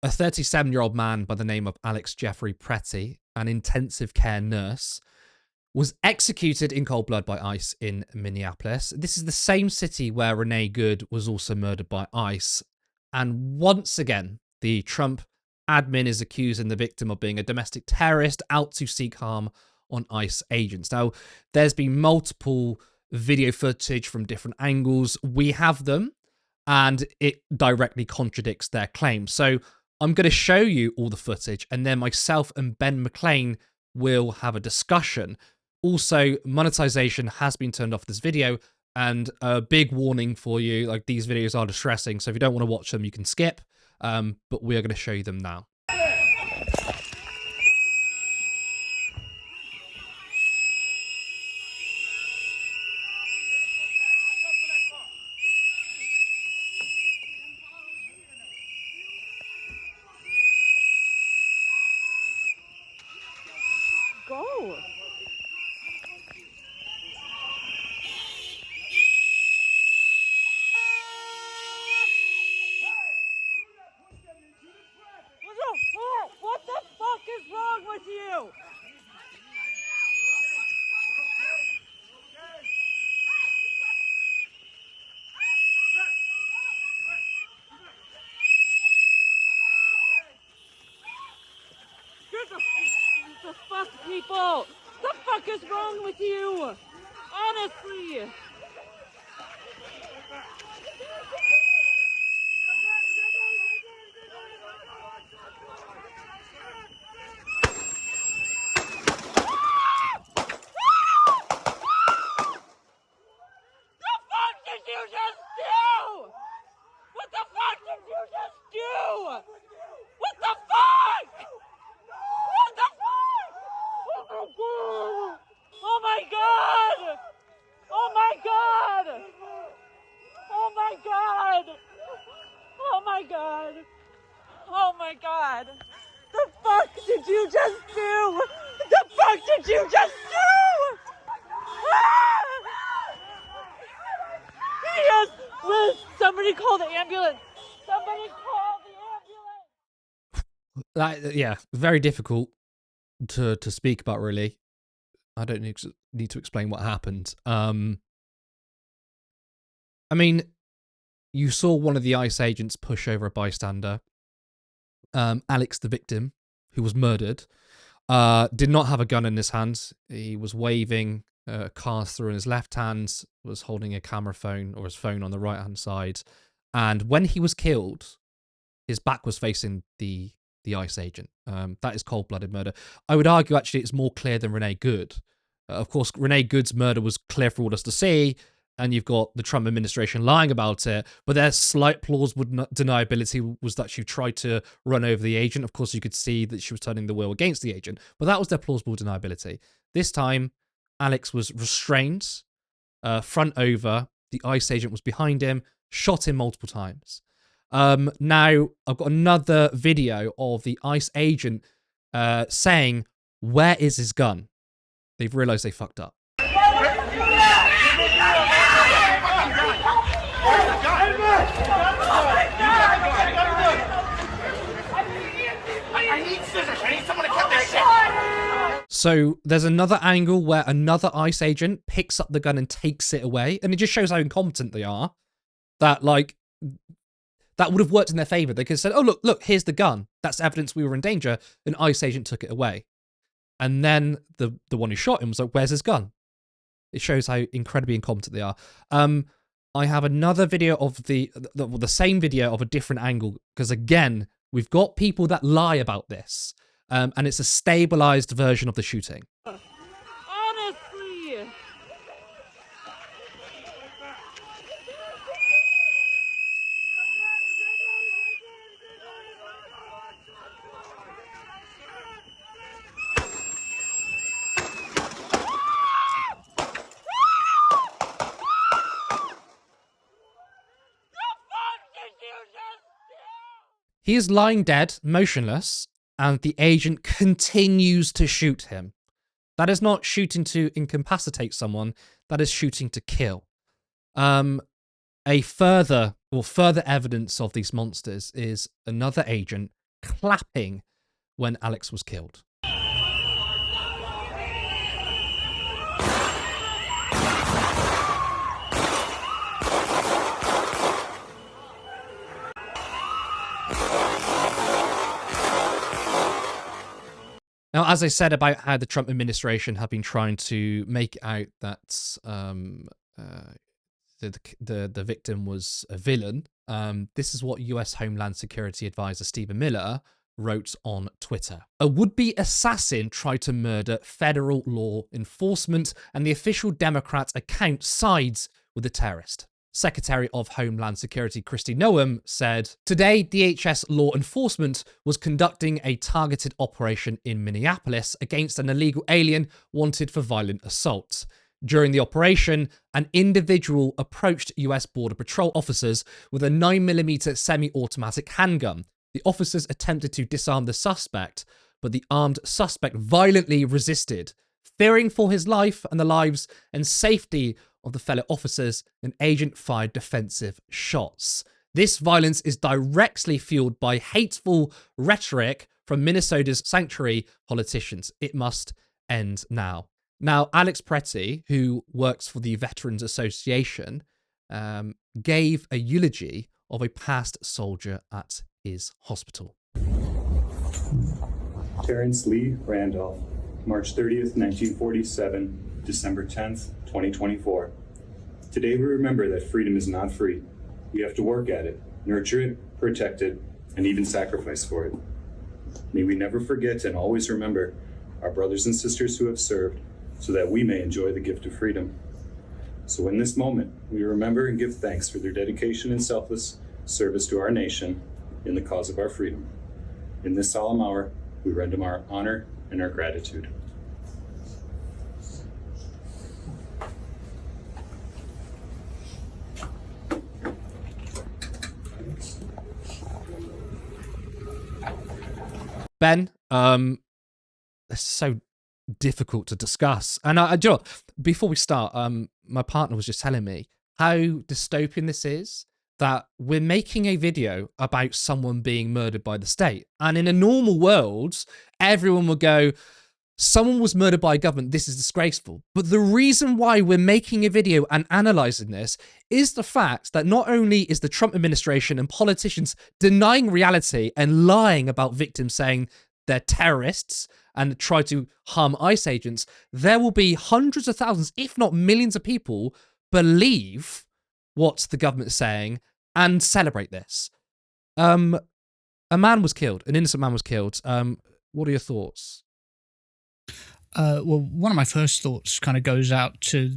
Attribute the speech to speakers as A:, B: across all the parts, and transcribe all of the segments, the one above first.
A: A 37-year-old man by the name of Alex Jeffrey Pretty, an intensive care nurse, was executed in cold blood by ICE in Minneapolis. This is the same city where Renee Good was also murdered by ICE. And once again, the Trump admin is accusing the victim of being a domestic terrorist out to seek harm on ICE agents. Now, there's been multiple video footage from different angles. We have them, and it directly contradicts their claims. So I'm going to show you all the footage, and then myself and Ben McLean will have a discussion. Also, monetization has been turned off this video, and a big warning for you, like, these videos are distressing, so if you don't want to watch them, you can skip, but we are going to show you them now.
B: Go! What the fuck is wrong with you? The fuck, people? The fuck is wrong with you? Honestly. Oh my god! Oh my god! Oh my god! Oh my god! Oh my god! The fuck did you just do? The fuck did you just do? Yes! Liz, somebody call the ambulance! Somebody call the ambulance!
A: Yeah, very difficult to speak about, really. I don't need to explain what happened. I mean, you saw one of the ICE agents push over a bystander. Alex, the victim, who was murdered, did not have a gun in his hands. He was waving cards through in his left hand, was holding a camera phone or his phone on the right-hand side. And when he was killed, his back was facing the ICE agent. That is cold-blooded murder. I would argue, actually, it's more clear than Renee Good. Of course, Renee Good's murder was clear for all us to see, and you've got the Trump administration lying about it, but their slight plausible deniability was that she tried to run over the agent. Of course, you could see that she was turning the wheel against the agent, but that was their plausible deniability. This time, Alex was restrained, front over. The ICE agent was behind him, shot him multiple times. Now, I've got another video of the ICE agent saying, "Where is his gun?" They've realized they fucked up. So there's another angle where another ICE agent picks up the gun and takes it away, and it just shows how incompetent they are. That, like, that would have worked in their favor. They could have said, "Oh, look, here's the gun. That's evidence we were in danger." An ICE agent took it away. And then the one who shot him was like, "Where's his gun?" It shows how incredibly incompetent they are. I have another video of the same video of a different angle, because again, we've got people that lie about this, and it's a stabilized version of the shooting.
B: Honestly.
A: He is lying dead, motionless, and the agent continues to shoot him. That is not shooting to incapacitate someone, that is shooting to kill. Further evidence of these monsters is another agent clapping when Alex was killed. Now, as I said about how the Trump administration have been trying to make out that the victim was a villain, this is what US Homeland Security Advisor Stephen Miller wrote on Twitter. A would-be assassin tried to murder federal law enforcement, and the official Democrat account sides with the terrorist. Secretary of Homeland Security Kristi Noem said, "Today, DHS law enforcement was conducting a targeted operation in Minneapolis against an illegal alien wanted for violent assault. During the operation, an individual approached US Border Patrol officers with a 9mm semi-automatic handgun. The officers attempted to disarm the suspect, but the armed suspect violently resisted. Fearing for his life and the lives and safety of the fellow officers, an agent fired defensive shots. This violence is directly fueled by hateful rhetoric from Minnesota's sanctuary politicians. It must end now." Now, Alex Pretty, who works for the Veterans Association, gave a eulogy of a past soldier at his hospital.
C: Terrence Lee Randolph, March 30th, 1947, December 10th, 2024. Today we remember that freedom is not free. We have to work at it, nurture it, protect it, and even sacrifice for it. May we never forget and always remember our brothers and sisters who have served so that we may enjoy the gift of freedom. So in this moment, we remember and give thanks for their dedication and selfless service to our nation in the cause of our freedom. In this solemn hour, we render them our honor and our gratitude.
A: Ben, it's so difficult to discuss. And do you know, before we start, my partner was just telling me how dystopian this is, that we're making a video about someone being murdered by the state. And in a normal world, everyone would go, someone was murdered by a government, this is disgraceful. But the reason why we're making a video and analysing this is the fact that not only is the Trump administration and politicians denying reality and lying about victims, saying they're terrorists and try to harm ICE agents, there will be hundreds of thousands, if not millions of people, believe what the government is saying and celebrate this. A man was killed, an innocent man was killed. What are your thoughts?
D: Well, one of my first thoughts kind of goes out to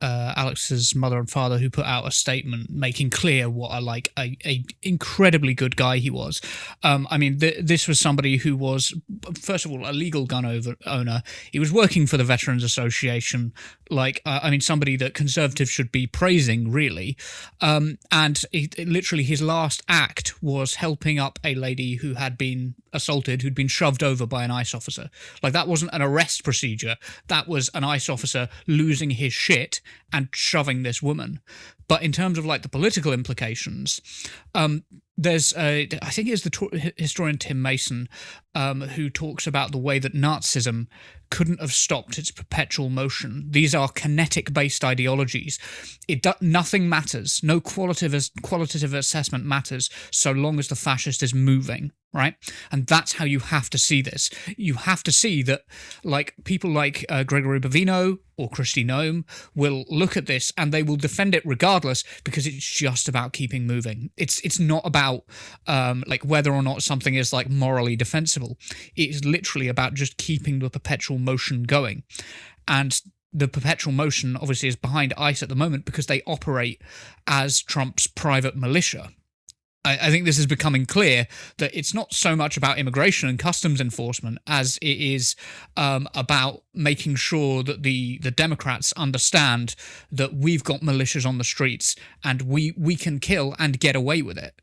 D: Alex's mother and father, who put out a statement making clear what a incredibly good guy he was. I mean, this was somebody who was, first of all, a legal gun owner. He was working for the Veterans Association, I mean, somebody that conservatives should be praising, really. And literally his last act was helping up a lady who had been assaulted, who'd been shoved over by an ICE officer. Like, that wasn't an arrest procedure. That was an ICE officer losing his shit and shoving this woman. But in terms of the political implications, there's I think it's the historian Tim Mason who talks about the way that Nazism couldn't have stopped its perpetual motion. These are kinetic-based ideologies. Nothing matters. No qualitative assessment matters so long as the fascist is moving, right? And that's how you have to see this. You have to see that, people like Gregory Bavino or Kristi Noem will look at this and they will defend it regardless, because it's just about keeping moving. It's not about whether or not something is morally defensible. It is literally about just keeping the perpetual motion going. And the perpetual motion obviously is behind ICE at the moment because they operate as Trump's private militia. I think this is becoming clear that it's not so much about immigration and customs enforcement as it is about making sure that the Democrats understand that we've got militias on the streets and we can kill and get away with it.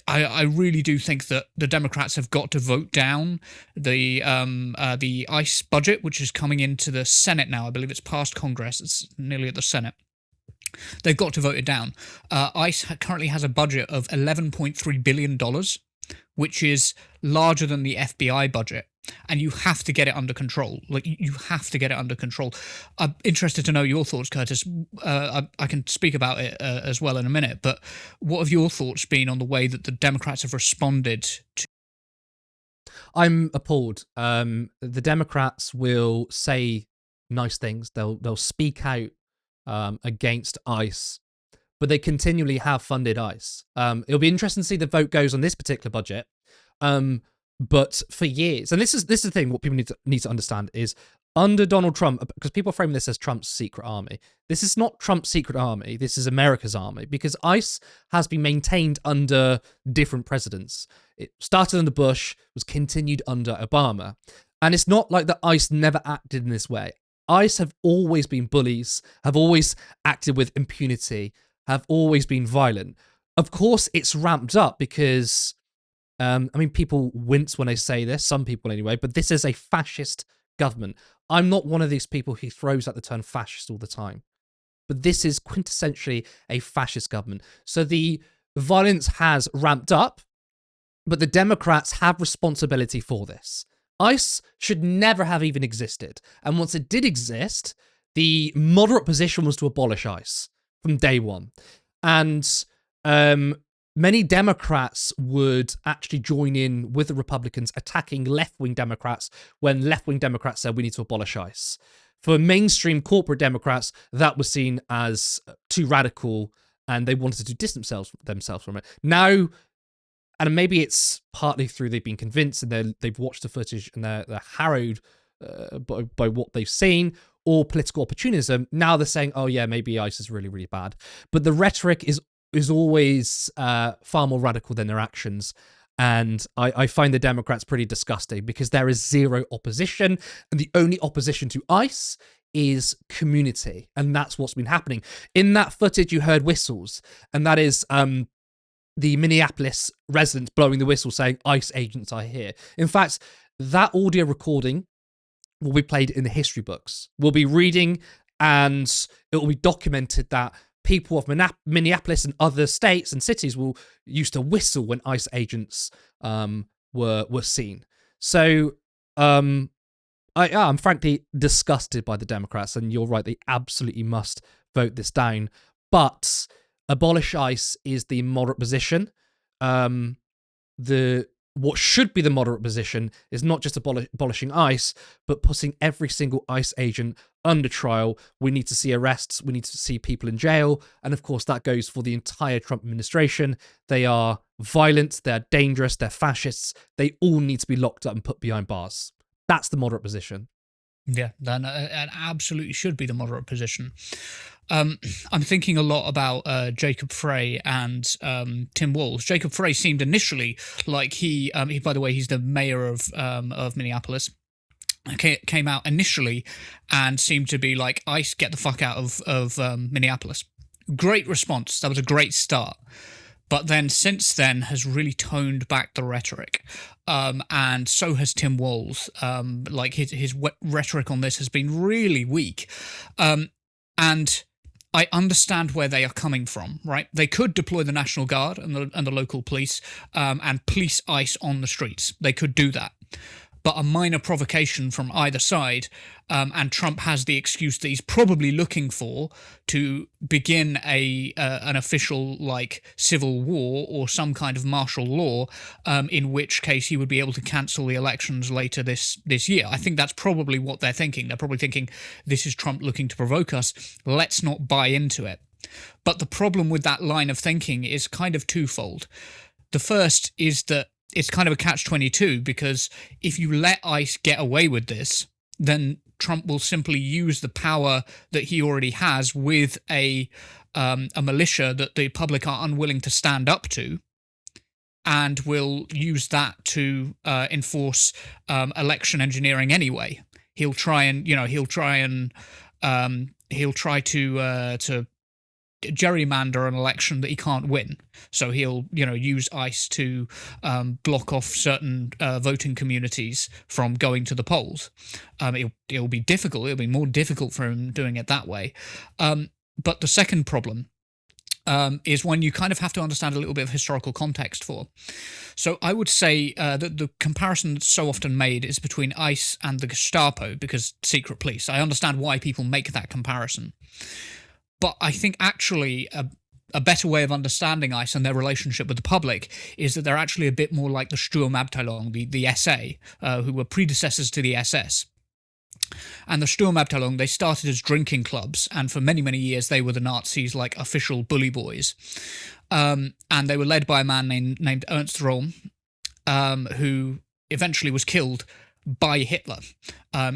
D: I really do think that the Democrats have got to vote down the ICE budget, which is coming into the Senate now. I believe it's past Congress. It's nearly at the Senate. They've got to vote it down. ICE currently has a budget of $11.3 billion. which is larger than the FBI budget. And you have to get it under control. Like, you have to get it under control. I'm interested to know your thoughts, Curtis. I can speak about it as well in a minute, but what have your thoughts been on the way that the Democrats have responded to?
A: I'm appalled. The Democrats will say nice things. They'll speak out against ICE, but they continually have funded ICE. It'll be interesting to see the vote goes on this particular budget. But for years, and this is the thing, what people need to understand is under Donald Trump, because people frame this as Trump's secret army. This is not Trump's secret army. This is America's army, because ICE has been maintained under different presidents. It started under Bush, was continued under Obama. And it's not like the ICE never acted in this way. ICE have always been bullies, have always acted with impunity, have always been violent. Of course, it's ramped up because people wince when I say this, some people anyway, but this is a fascist government. I'm not one of these people who throws out the term fascist all the time, but this is quintessentially a fascist government. So the violence has ramped up, but the Democrats have responsibility for this. ICE should never have even existed. And once it did exist, the moderate position was to abolish ICE from day one. And many Democrats would actually join in with the Republicans attacking left-wing Democrats when left-wing Democrats said we need to abolish ICE. For mainstream corporate Democrats, that was seen as too radical and they wanted to distance themselves from it. Now, and maybe it's partly through they've been convinced and they've watched the footage and they're harrowed by what they've seen, or political opportunism. Now they're saying, oh yeah, maybe ICE is really, really bad. But the rhetoric is always far more radical than their actions. And I find the Democrats pretty disgusting because there is zero opposition. And the only opposition to ICE is community. And that's what's been happening. In that footage, you heard whistles. And that is the Minneapolis residents blowing the whistle saying, ICE agents are here. In fact, that audio recording will be played in the history books. We'll be reading and it will be documented that people of Minneapolis and other states and cities used to whistle when ICE agents were seen. So I'm frankly disgusted by the Democrats, and you're right, they absolutely must vote this down. But abolish ICE is the moderate position. What should be the moderate position is not just abolishing ICE, but putting every single ICE agent under trial. We need to see arrests. We need to see people in jail. And of course, that goes for the entire Trump administration. They are violent. They're dangerous. They're fascists. They all need to be locked up and put behind bars. That's the moderate position.
D: Yeah, that absolutely should be the moderate position. I'm thinking a lot about Jacob Frey and Tim Walz. Jacob Frey seemed initially like he by the way, he's the mayor of Minneapolis. Came out initially and seemed to be like, ICE, get the fuck out of Minneapolis. Great response. That was a great start. But then since then has really toned back the rhetoric. And so has Tim Walz. Like his rhetoric on this has been really weak. And I understand where they are coming from, right? They could deploy the National Guard and the local police and police ICE on the streets. They could do that. But a minor provocation from either side, and Trump has the excuse that he's probably looking for to begin an official like civil war or some kind of martial law, in which case he would be able to cancel the elections later this year. I think that's probably what they're thinking. They're probably thinking, this is Trump looking to provoke us. Let's not buy into it. But the problem with that line of thinking is kind of twofold. The first is that it's kind of a catch-22, because if you let ICE get away with this, then Trump will simply use the power that he already has with a militia that the public are unwilling to stand up to, and will use that to enforce election engineering anyway. He'll try to gerrymander an election that he can't win. So he'll, use ICE to block off certain voting communities from going to the polls. It'll be difficult. It'll be more difficult for him doing it that way. But the second problem is one you kind of have to understand a little bit of historical context for. So I would say that the comparison that's so often made is between ICE and the Gestapo, because secret police. I understand why people make that comparison. But I think actually a better way of understanding ICE and their relationship with the public is that they're actually a bit more like the Sturmabteilung, the SA, who were predecessors to the SS. And the Sturmabteilung, they started as drinking clubs, and for many, many years they were the Nazis' like official bully boys. And they were led by a man named Ernst Röhm, who eventually was killed by Hitler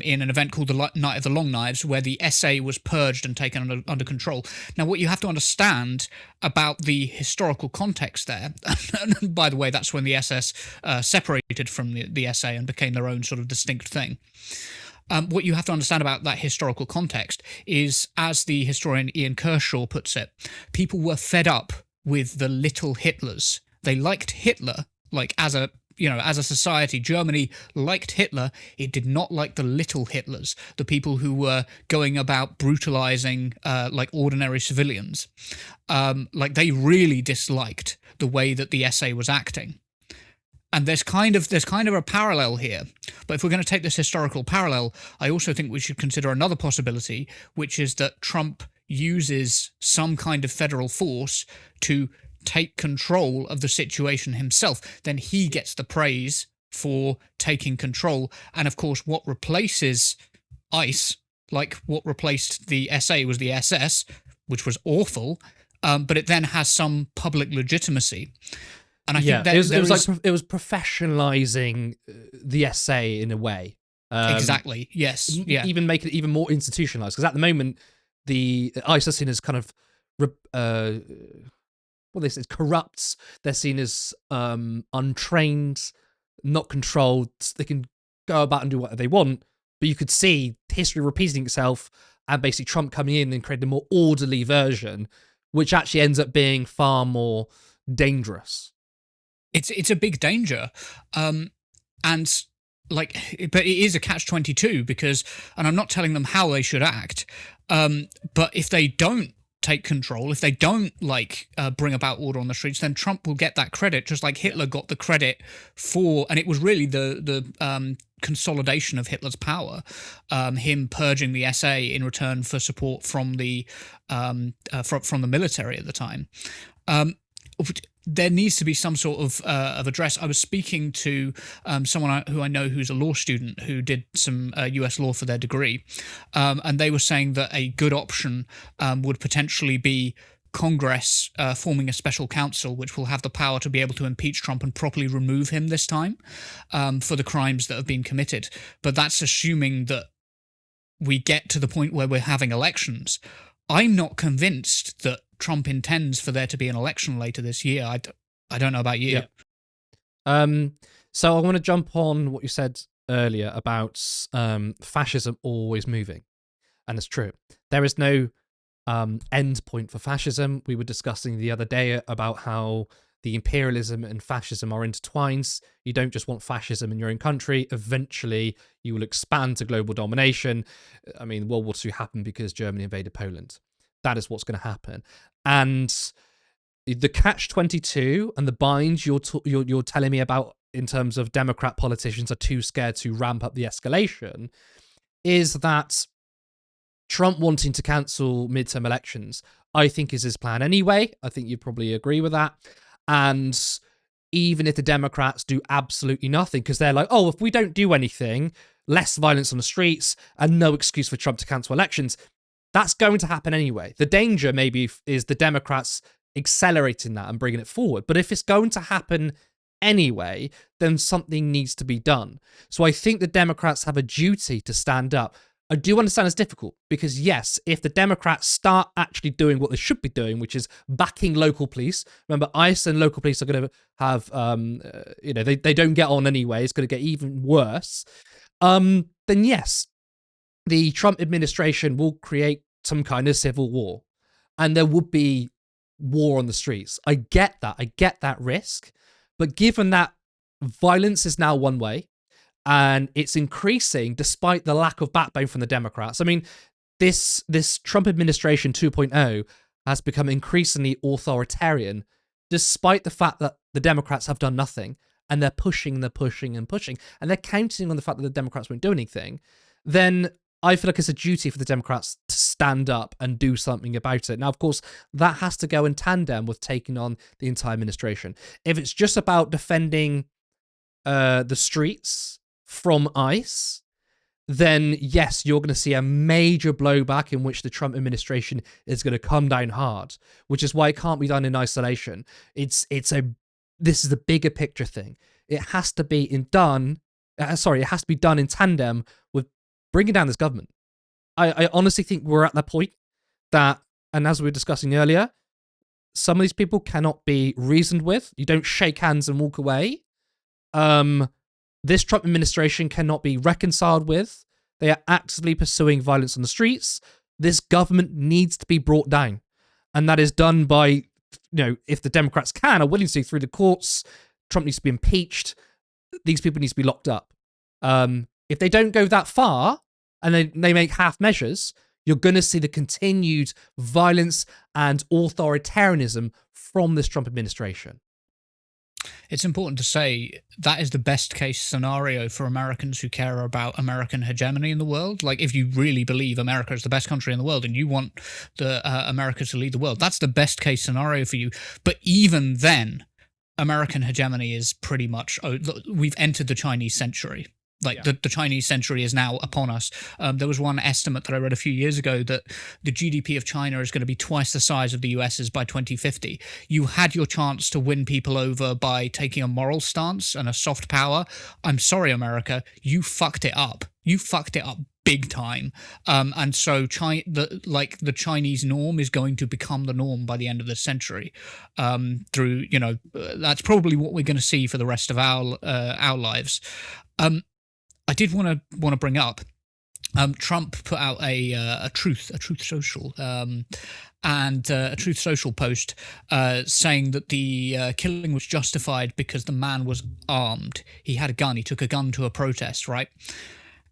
D: in an event called the Night of the Long Knives, where the SA was purged and taken under control. Now, what you have to understand about the historical context there, and by the way, that's when the SS separated from the SA and became their own sort of distinct thing. What you have to understand about that historical context is, as the historian Ian Kershaw puts it, people were fed up with the little Hitlers. They liked Hitler, like as a society. Germany liked Hitler. It did not like the little Hitlers, the people who were going about brutalizing like ordinary civilians. Like they really disliked the way that the SA was acting. And there's kind of a parallel here. But if we're going to take this historical parallel, I also think we should consider another possibility, which is that Trump uses some kind of federal force to take control of the situation himself. Then he gets the praise for taking control. And of course, what replaces ICE, like what replaced the SA, was the SS, which was awful, but it then has some public legitimacy. And I think that
A: it was professionalizing the SA in a way.
D: Exactly. Yes. Yeah.
A: Even make it even more institutionalized, because at the moment the ICE are seen as kind of this is corrupt. They're seen as untrained, not controlled. They can go about and do whatever they want, but you could see history repeating itself, and basically Trump coming in and creating a more orderly version, which actually ends up being far more dangerous.
D: It's a big danger, and but it is a catch-22 because, and I'm not telling them how they should act, but if they don't take control, if they don't bring about order on the streets, then Trump will get that credit, just like Hitler got the credit for, and it was really the consolidation of Hitler's power, him purging the SA in return for support from the military at the time. There needs to be some sort of address. I was speaking to someone who I know who's a law student who did some US law for their degree, and they were saying that a good option would potentially be Congress forming a special counsel which will have the power to be able to impeach Trump and properly remove him this time for the crimes that have been committed. But that's assuming that we get to the point where we're having elections. I'm not convinced that Trump intends for there to be an election later this year. I don't know about you.
A: Yeah. So I want to jump on what you said earlier about fascism always moving. And it's true. There is no end point for fascism. We were discussing the other day about how the imperialism and fascism are intertwined. You don't just want fascism in your own country. Eventually, you will expand to global domination. I mean, World War II happened because Germany invaded Poland. That is what's going to happen. And the catch-22 and the bind you're telling me about in terms of Democrat politicians are too scared to ramp up the escalation is that Trump wanting to cancel midterm elections, I think, is his plan anyway. I think you'd probably agree with that. And even if the Democrats do absolutely nothing, because they're like, oh, if we don't do anything, less violence on the streets and no excuse for Trump to cancel elections, that's going to happen anyway. The danger maybe is the Democrats accelerating that and bringing it forward. But if it's going to happen anyway, then something needs to be done. So I think the Democrats have a duty to stand up. I do understand it's difficult because, yes, if the Democrats start actually doing what they should be doing, which is backing local police, remember, ICE and local police are going to have, they don't get on anyway. It's going to get even worse. Then, yes, the Trump administration will create some kind of civil war and there would be war on the streets. I get that. I get that risk. But given that violence is now one way, and it's increasing despite the lack of backbone from the Democrats. I mean, this Trump administration 2.0 has become increasingly authoritarian, despite the fact that the Democrats have done nothing, and they're pushing, and they're counting on the fact that the Democrats won't do anything, then I feel like it's a duty for the Democrats to stand up and do something about it. Now, of course, that has to go in tandem with taking on the entire administration. If it's just about defending the streets from ICE, then yes, you're going to see a major blowback in which the Trump administration is going to come down hard, which is why it can't be done in isolation. This is a bigger picture thing. It has to be done in tandem with bringing down this government. I honestly think we're at that point that, and as we were discussing earlier, some of these people cannot be reasoned with. You don't shake hands and walk away. This Trump administration cannot be reconciled with. They are actively pursuing violence on the streets. This government needs to be brought down. And that is done by, if the Democrats are willing to, through the courts. Trump needs to be impeached. These people need to be locked up. If they don't go that far and they make half measures, you're going to see the continued violence and authoritarianism from this Trump administration.
D: It's important to say that is the best case scenario for Americans who care about American hegemony in the world. Like, if you really believe America is the best country in the world and you want America to lead the world, that's the best case scenario for you. But even then, American hegemony is pretty much, we've entered the Chinese century. The Chinese century is now upon us. There was one estimate that I read a few years ago that the GDP of China is going to be twice the size of the US's by 2050. You had your chance to win people over by taking a moral stance and a soft power. I'm sorry, America, you fucked it up. You fucked it up big time. And so the Chinese norm is going to become the norm by the end of the century. That's probably what we're going to see for the rest of our lives. I did want to bring up, Trump put out a Truth Social, and a Truth Social post saying that the killing was justified because the man was armed. He had a gun. He took a gun to a protest, right?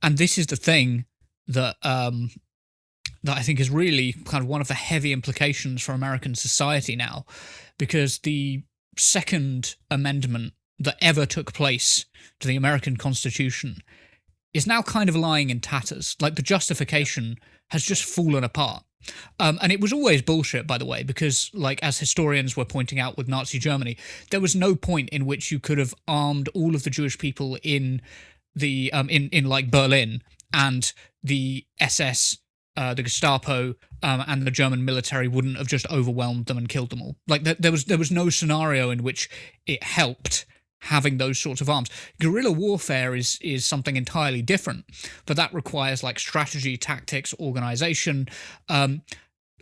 D: And this is the thing that I think is really kind of one of the heavy implications for American society now, because the Second Amendment that ever took place to the American Constitution is now kind of lying in tatters. Like, the justification has just fallen apart. And it was always bullshit, by the way, because, like, as historians were pointing out with Nazi Germany, there was no point in which you could have armed all of the Jewish people in the in Berlin, and the SS, the Gestapo, and the German military wouldn't have just overwhelmed them and killed them all. Like, there was no scenario in which it helped having those sorts of arms. Guerrilla warfare is something entirely different, but that requires, like, strategy, tactics, organization.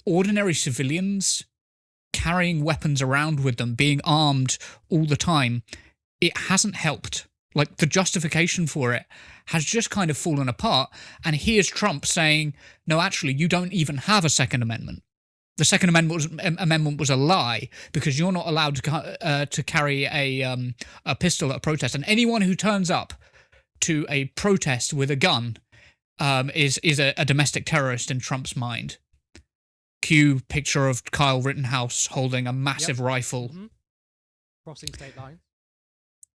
D: Ordinary civilians carrying weapons around with them, being armed all the time, it hasn't helped. Like, the justification for it has just kind of fallen apart. And here's Trump saying, no, actually, you don't even have a Second Amendment. The Second Amendment was a lie, because you're not allowed to carry a pistol at a protest. And anyone who turns up to a protest with a gun is a domestic terrorist in Trump's mind. Cue picture of Kyle Rittenhouse holding a massive rifle.
A: Mm-hmm. Crossing state lines.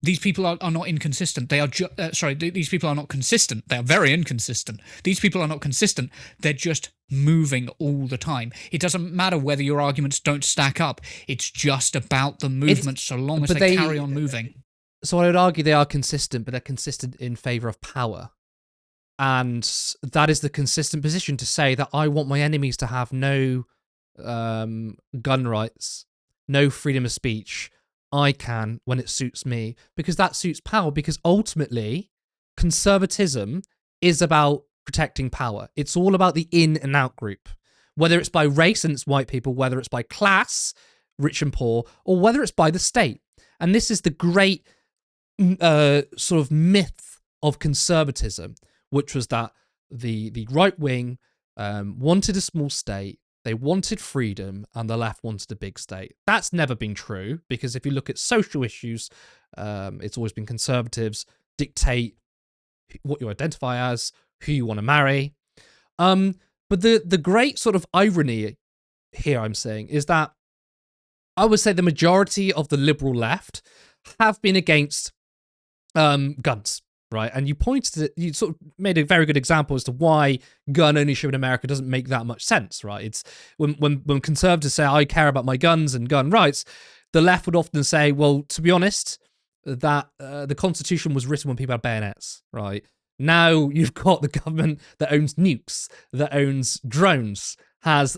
D: These people are not inconsistent. They are these people are not consistent. They are very inconsistent. These people are not consistent. They're just moving all the time. It doesn't matter whether your arguments don't stack up. It's just about the movement, so long as they carry on moving.
A: So I would argue they are consistent, but they're consistent in favor of power. And that is the consistent position, to say that I want my enemies to have no gun rights, no freedom of speech. I can when it suits me, because that suits power. Because ultimately, conservatism is about protecting power. It's all about the in and out group, whether it's by race and it's white people, whether it's by class, rich and poor, or whether it's by the state. And this is the great sort of myth of conservatism, which was that the right wing wanted a small state. They wanted freedom, and the left wanted a big state. That's never been true, because if you look at social issues, it's always been conservatives dictate what you identify as, who you want to marry. But the great sort of irony here I'm saying is that I would say the majority of the liberal left have been against guns, right? And you sort of made a very good example as to why gun ownership in America doesn't make that much sense, right? It's when conservatives say I care about my guns and gun rights, the left would often say, well, to be honest, that the Constitution was written when people had bayonets, right? Now you've got the government that owns nukes, that owns drones, has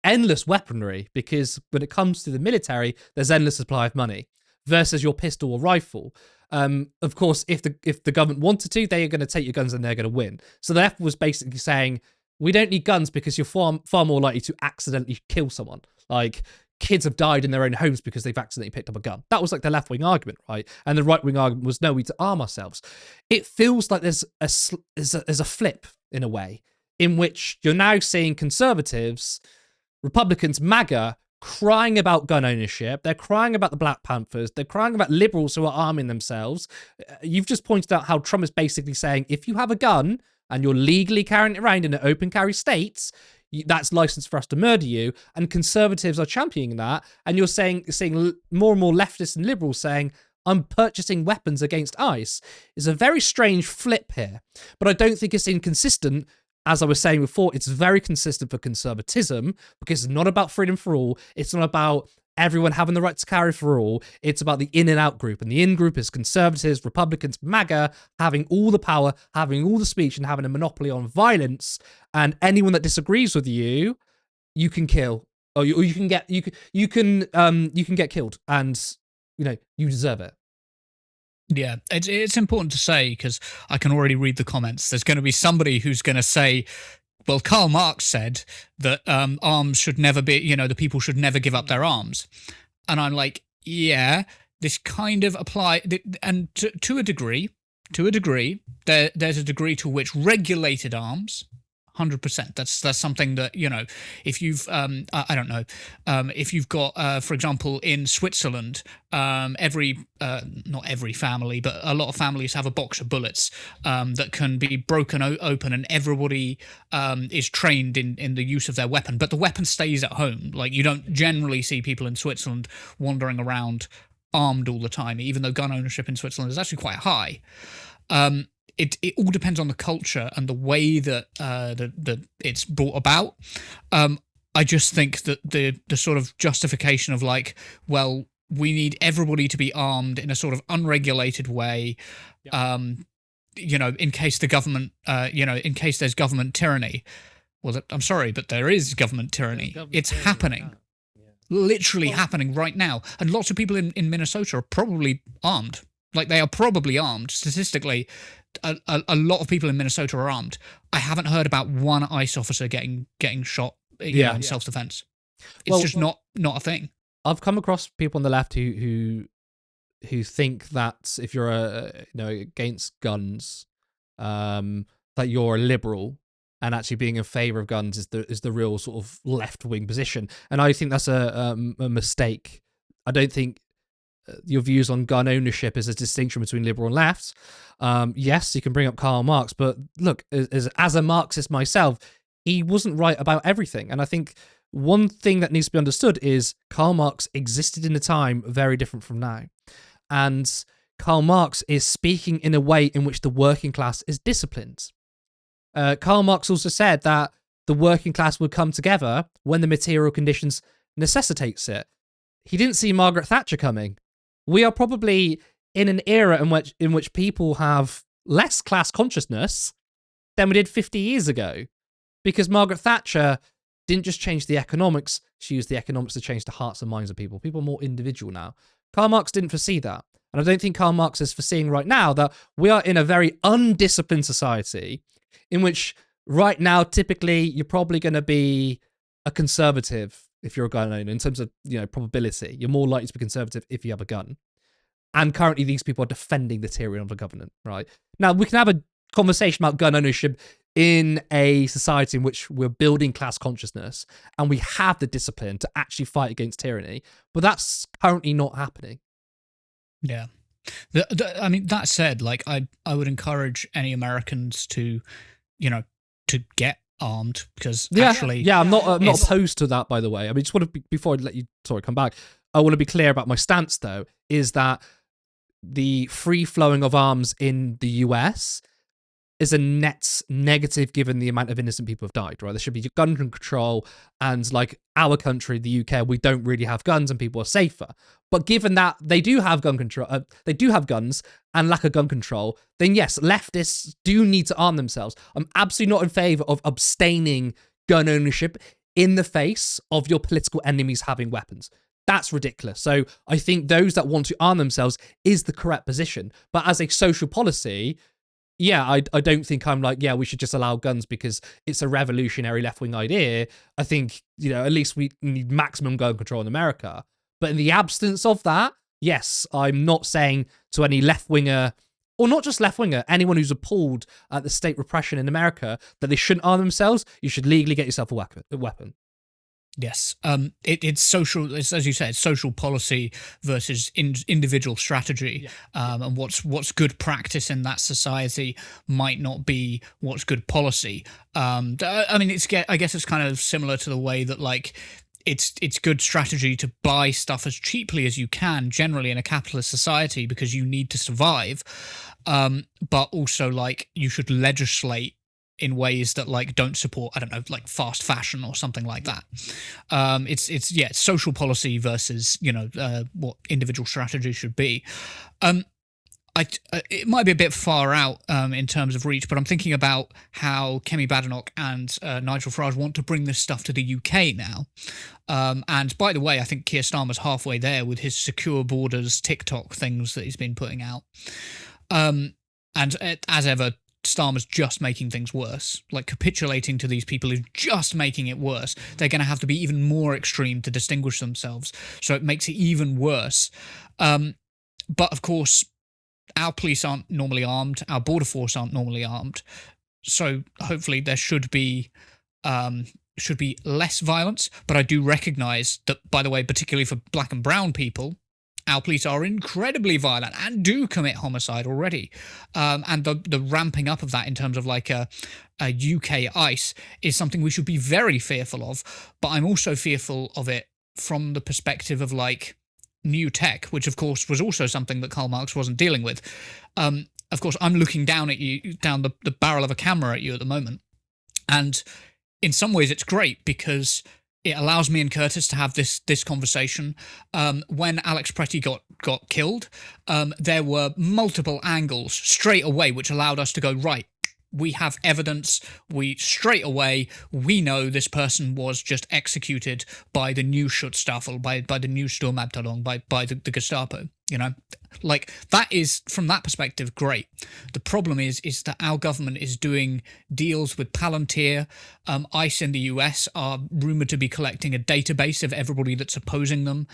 A: endless weaponry, because when it comes to the military, there's endless supply of money versus your pistol or rifle. Of course, if the government wanted to, they are going to take your guns and they're going to win. So the left was basically saying, we don't need guns because you're far more likely to accidentally kill someone. Like, kids have died in their own homes because they've accidentally picked up a gun. That was like the left-wing argument, right? And the right-wing argument was, no, we need to arm ourselves. It feels like there's a flip, in a way, in which you're now seeing conservatives, Republicans, MAGA, crying about gun ownership. They're crying about the Black Panthers. They're crying about liberals who are arming themselves. You've just pointed out how Trump is basically saying, if you have a gun and you're legally carrying it around in an open carry state, that's license for us to murder you. And conservatives are championing that. And you're seeing more and more leftists and liberals saying, I'm purchasing weapons against ICE. It's a very strange flip here. But I don't think it's inconsistent. As I was saying before, it's very consistent for conservatism, because it's not about freedom for all. It's not about everyone having the right to carry for all. It's about the in and out group. And the in group is conservatives, Republicans, MAGA, having all the power, having all the speech, and having a monopoly on violence. And anyone that disagrees with you, you can kill, or you can get killed, and you deserve it.
D: Yeah, it's important to say, because I can already read the comments. There's going to be somebody who's going to say, well, Karl Marx said that arms should never be, the people should never give up their arms. And I'm like, yeah, this kind of apply, and to a degree, there's a degree to which regulated arms, 100%. That's something that, if you've, I don't know, if you've got, for example, in Switzerland, not every family, but a lot of families have a box of bullets that can be broken open, and everybody is trained in the use of their weapon. But the weapon stays at home. Like, you don't generally see people in Switzerland wandering around armed all the time, even though gun ownership in Switzerland is actually quite high. It all depends on the culture and the way that that it's brought about. I just think that the sort of justification of, like, well, we need everybody to be armed in a sort of unregulated way, in case the government, in case there's government tyranny. Well, I'm sorry, but there is government tyranny. It's happening. Literally happening right now. And lots of people in Minnesota are probably armed. Like, they are probably armed. Statistically, a lot of people in Minnesota are armed. I haven't heard about one ICE officer getting shot in self-defense. It's just not a thing.
A: I've come across people on the left who think that if you're against guns, that you're a liberal, and actually being in favor of guns is the real sort of left-wing position. And I think that's a mistake. I don't think your views on gun ownership is a distinction between liberal and left. Yes, you can bring up Karl Marx, but look, as a Marxist myself, he wasn't right about everything. And I think one thing that needs to be understood is Karl Marx existed in a time very different from now. And Karl Marx is speaking in a way in which the working class is disciplined. Karl Marx also said that the working class would come together when the material conditions necessitates it. He didn't see Margaret Thatcher coming. We are probably in an era in which people have less class consciousness than we did 50 years ago, because Margaret Thatcher didn't just change the economics, she used the economics to change the hearts and minds of people. People are more individual now. Karl Marx didn't foresee that. And I don't think Karl Marx is foreseeing right now that we are in a very undisciplined society in which right now, typically, you're probably going to be a conservative if you're a gun owner in terms of, probability. You're more likely to be conservative if you have a gun. And currently, these people are defending the tyranny of the government, right? Now, we can have a conversation about gun ownership in a society in which we're building class consciousness and we have the discipline to actually fight against tyranny, but that's currently not happening.
D: Yeah. I mean, that said, like, I would encourage any Americans to, to get armed, because
A: Yeah,
D: actually,
A: yeah, I'm not
D: it's-
A: opposed to that. By the way, I mean, just want to be, before I let you come back. I want to be clear about my stance, though, is that the free flowing of arms in the US is a net negative given the amount of innocent people have died, right? There should be gun control, and like our country, the UK, we don't really have guns and people are safer. But given that they do have gun control, they do have guns and lack of gun control, then yes, leftists do need to arm themselves. I'm absolutely not in favor of abstaining gun ownership in the face of your political enemies having weapons. That's ridiculous. So I think those that want to arm themselves is the correct position. But as a social policy, yeah, I don't think I'm like, yeah, we should just allow guns because it's a revolutionary left-wing idea. I think, at least we need maximum gun control in America. But in the absence of that, yes, I'm not saying to any left-winger, or not just left-winger, anyone who's appalled at the state repression in America, that they shouldn't arm themselves. You should legally get yourself a weapon.
D: Yes, it's social. It's, as you said, social policy versus individual strategy, and what's good practice in that society might not be what's good policy. I mean, I guess it's kind of similar to the way that like it's good strategy to buy stuff as cheaply as you can, generally in a capitalist society, because you need to survive. But also like you should legislate in ways that like don't support, I don't know, like fast fashion or something like that. It's social policy versus what individual strategy should be. It might be a bit far out in terms of reach, but I'm thinking about how Kemi Badenoch and Nigel Farage want to bring this stuff to the UK now. And by the way, I think Keir Starmer's halfway there with his secure borders TikTok things that he's been putting out. And as ever, Starmer's just making things worse. Like capitulating to these people is just making it worse. They're going to have to be even more extreme to distinguish themselves. So it makes it even worse. But of course, our police aren't normally armed. Our border force aren't normally armed. So hopefully there should be less violence. But I do recognise that, by the way, particularly for black and brown people, our police are incredibly violent and do commit homicide already. And the ramping up of that in terms of like a UK ICE is something we should be very fearful of. But I'm also fearful of it from the perspective of like new tech, which of course was also something that Karl Marx wasn't dealing with. Of course, I'm looking down at you, down the barrel of a camera at you at the moment. And in some ways it's great because it allows me and Curtis to have this conversation. When Alex Pretty got killed, there were multiple angles straight away, which allowed us to go, right, we have evidence. We we know this person was just executed by the new Schutzstaffel, by the new Sturmabteilung, by the Gestapo. Like that is, from that perspective, great. The problem is that our government is doing deals with Palantir. ICE in the US are rumored to be collecting a database of everybody that's opposing them.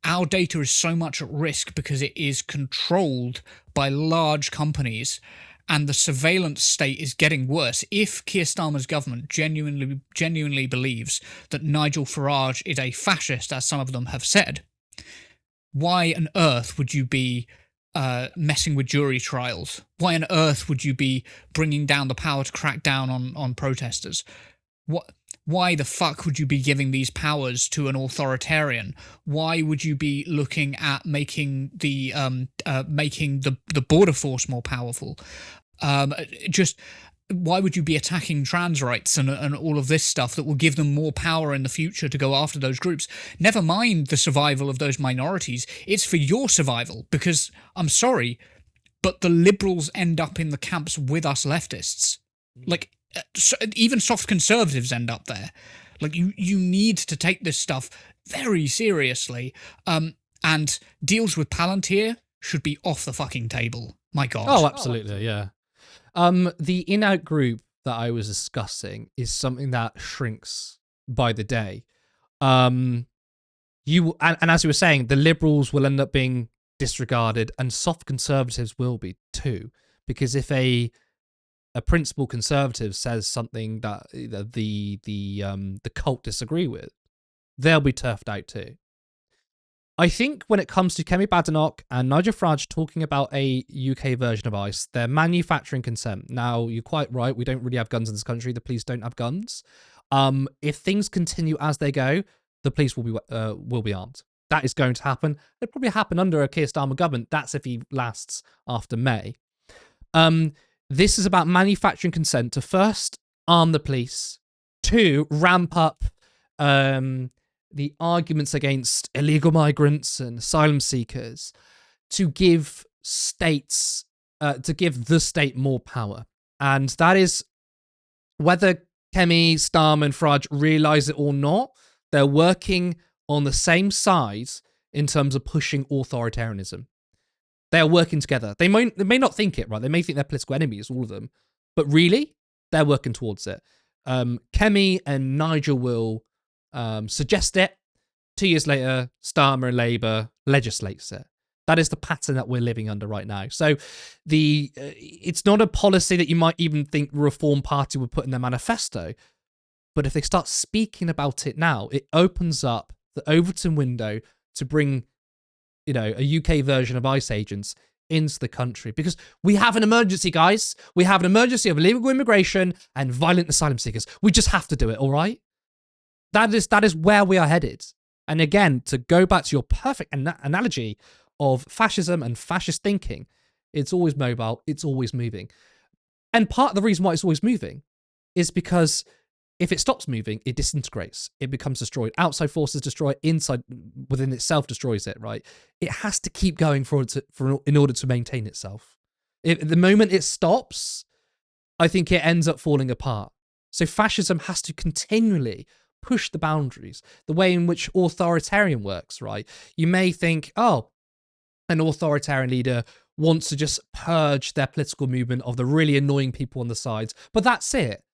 D: Our data is so much at risk because it is controlled by large companies. And the surveillance state is getting worse. If Keir Starmer's government genuinely believes that Nigel Farage is a fascist, as some of them have said, why on earth would you be messing with jury trials? Why on earth would you be bringing down the power to crack down on protesters? Why the fuck would you be giving these powers to an authoritarian? Why would you be looking at making the border force more powerful? Why would you be attacking trans rights and all of this stuff that will give them more power in the future to go after those groups? Never mind the survival of those minorities. It's for your survival, because I'm sorry, but the liberals end up in the camps with us leftists. Like, even soft conservatives end up there. Like, you need to take this stuff very seriously. And deals with Palantir should be off the fucking table. My God.
A: Oh, absolutely, yeah. The in-out group that I was discussing is something that shrinks by the day. And as you were saying, the liberals will end up being disregarded, and soft conservatives will be too, because if a principal conservative says something that the cult disagree with, they'll be turfed out too. I think when it comes to Kemi Badenoch and Nigel Farage talking about a UK version of ICE, they're manufacturing consent. Now, you're quite right. We don't really have guns in this country. The police don't have guns. If things continue as they go, the police will be armed. That is going to happen. It'll probably happen under a Keir Starmer government. That's if he lasts after May. This is about manufacturing consent to first arm the police, two, ramp up the arguments against illegal migrants and asylum seekers, to give states, to give the state more power. And that is, whether Kemi, Starmer and Farage realise it or not, they're working on the same side in terms of pushing authoritarianism. They are working together. They may not think it, right? They may think they're political enemies, all of them. But really, they're working towards it. Kemi and Nigel will suggest it. 2 years later, Starmer and Labour legislates it. That is the pattern that we're living under right now. So it's not a policy that you might even think the Reform Party would put in their manifesto. But if they start speaking about it now, it opens up the Overton window to bring, a UK version of ICE agents into the country. Because we have an emergency, guys. We have an emergency of illegal immigration and violent asylum seekers. We just have to do it, all right? That is where we are headed. And again, to go back to your perfect analogy of fascism and fascist thinking, it's always mobile, it's always moving. And part of the reason why it's always moving is because if it stops moving, it disintegrates. It becomes destroyed. Outside forces destroy it. Inside, within itself, destroys it, right? It has to keep going in order to maintain itself. If the moment it stops, I think it ends up falling apart. So fascism has to continually push the boundaries, the way in which authoritarian works, right? You may think, oh, an authoritarian leader wants to just purge their political movement of the really annoying people on the sides, but that's it.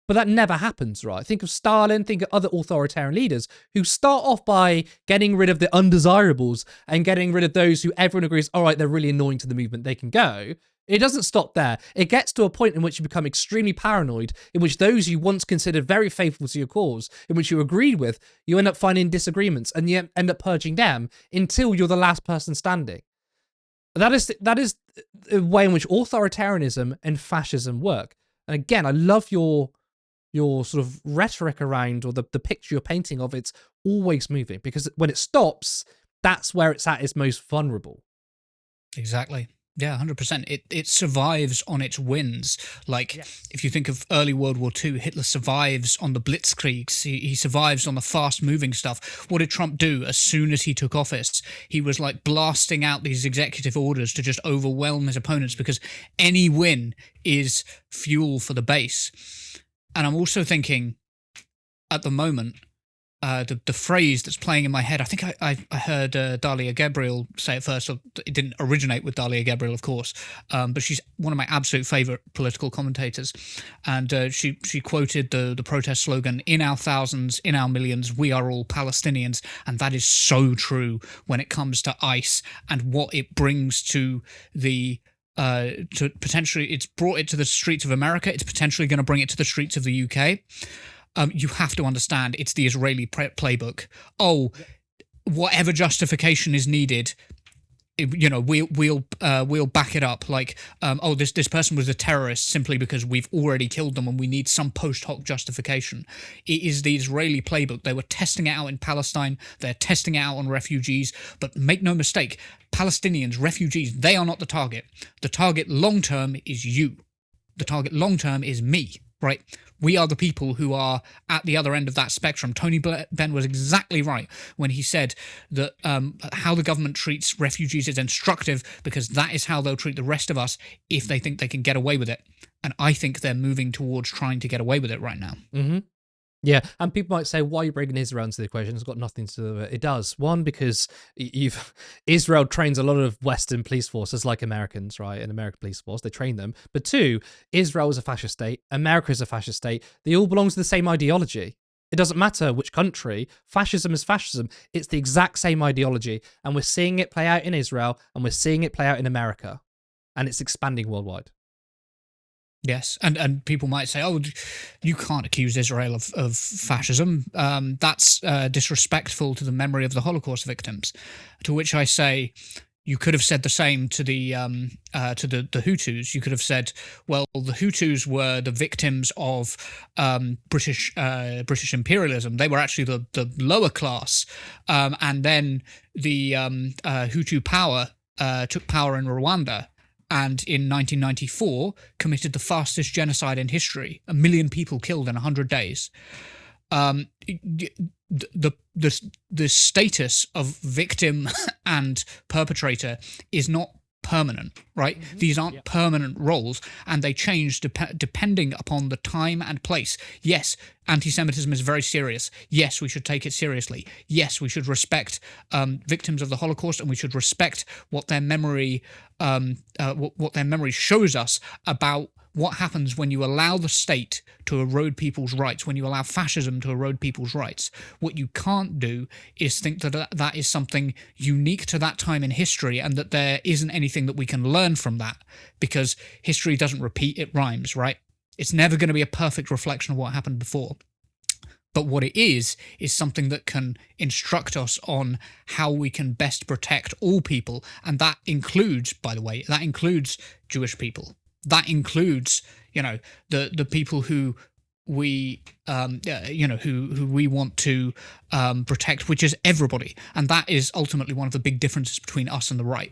A: But that never happens, right? Think of Stalin, think of other authoritarian leaders who start off by getting rid of the undesirables and getting rid of those who everyone agrees, all right, they're really annoying to the movement, they can go. It doesn't stop there. It gets to a point in which you become extremely paranoid, in which those you once considered very faithful to your cause, in which you agreed with, you end up finding disagreements and you end up purging them until you're the last person standing. That is the way in which authoritarianism and fascism work. And again, I love your sort of rhetoric around, or the picture you're painting of it's always moving, because when it stops, that's where it's at its most vulnerable.
D: Exactly. Yeah, 100%. It survives on its wins. Like, if you think of early World War II, Hitler survives on the blitzkrieg. He survives on the fast-moving stuff. What did Trump do as soon as he took office? He was, like, blasting out these executive orders to just overwhelm his opponents, because any win is fuel for the base. And I'm also thinking, at the moment, the phrase that's playing in my head, I think I heard Dalia Gabriel say it first. It didn't originate with Dalia Gabriel, of course, but she's one of my absolute favourite political commentators. And she quoted the protest slogan, "In our thousands, in our millions, we are all Palestinians." And that is so true when it comes to ICE and what it brings to the... to potentially, it's brought it to the streets of America. It's potentially going to bring it to the streets of the UK. You have to understand it's the Israeli playbook. Oh, whatever justification is needed, we'll back it up. Like, this person was a terrorist simply because we've already killed them and we need some post hoc justification. It is the Israeli playbook. They were testing it out in Palestine. They're testing it out on refugees. But make no mistake, Palestinians, refugees, they are not the target. The target long term is you. The target long term is me. Right? We are the people who are at the other end of that spectrum. Tony Benn was exactly right when he said that how the government treats refugees is instructive, because that is how they'll treat the rest of us if they think they can get away with it. And I think they're moving towards trying to get away with it right now.
A: Mm-hmm. Yeah, and people might say, why are you bringing Israel into the equation? It's got nothing to do with it. It does. One, because Israel trains a lot of Western police forces like Americans, right? An American police force, they train them. But two, Israel is a fascist state. America is a fascist state. They all belong to the same ideology. It doesn't matter which country. Fascism is fascism. It's the exact same ideology. And we're seeing it play out in Israel, and we're seeing it play out in America. And it's expanding worldwide.
D: Yes, and people might say, "Oh, you can't accuse Israel of fascism. That's disrespectful to the memory of the Holocaust victims." To which I say, you could have said the same to the Hutus. You could have said, "Well, the Hutus were the victims of British imperialism. They were actually the lower class, and then the Hutu power took power in Rwanda." And in 1994, committed the fastest genocide in history. 1 million people killed in 100 days. The status of victim and perpetrator is not permanent, right? These aren't permanent roles, and they change depending upon the time and place. Yes, anti-Semitism is very serious. Yes, we should take it seriously. Yes, we should respect victims of the Holocaust, and we should respect what their memory shows us about what happens when you allow the state to erode people's rights, when you allow fascism to erode people's rights. What you can't do is think that that is something unique to that time in history and that there isn't anything that we can learn from that, because history doesn't repeat, it rhymes, right? It's never going to be a perfect reflection of what happened before. But what it is something that can instruct us on how we can best protect all people. And that includes, by the way, that includes Jewish people. That includes, the people who we, who we want to protect, which is everybody. And that is ultimately one of the big differences between us and the right.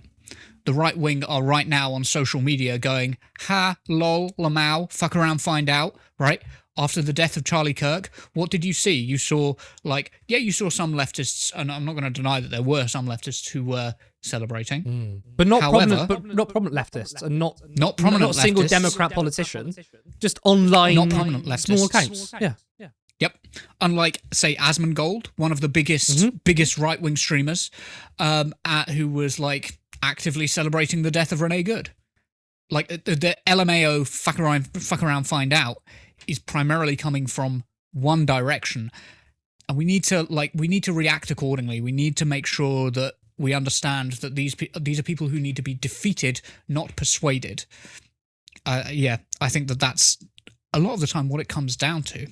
D: The right wing are right now on social media going, ha, lol, lamau, fuck around, find out, right? After the death of Charlie Kirk, what did you see? You saw, you saw some leftists, and I'm not going to deny that there were some leftists who were celebrating,
A: but not prominent leftists, and not
D: prominent,
A: not single
D: leftists.
A: Democrat politician, just online,
D: not prominent leftists.
A: Small accounts. Yeah.
D: Yep. Unlike, say, Asmongold, one of the biggest right wing streamers, who was actively celebrating the death of Renee Good. The LMAO fuck around, find out is primarily coming from one direction, and we need to react accordingly. We need to make sure that we understand that these are people who need to be defeated, not persuaded. I think that's a lot of the time what it comes down to.